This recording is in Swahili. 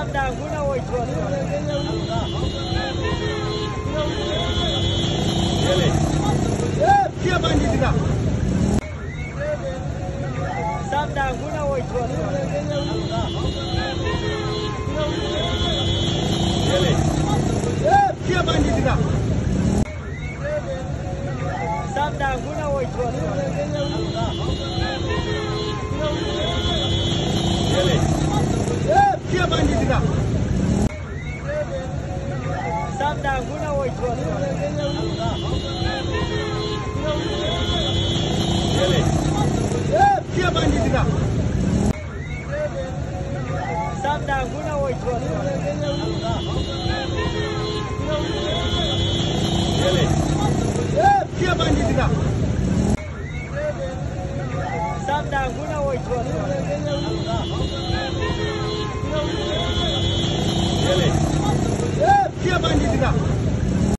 Samda guna oitwa. Kia banditira. Samda guna oitwa. Kia banditira. Samda guna oitwa. Kia banditira. Samda guna oitwa. Kia banditira. Samda guna oitwa. Kia banditira. Samda guna oitwa.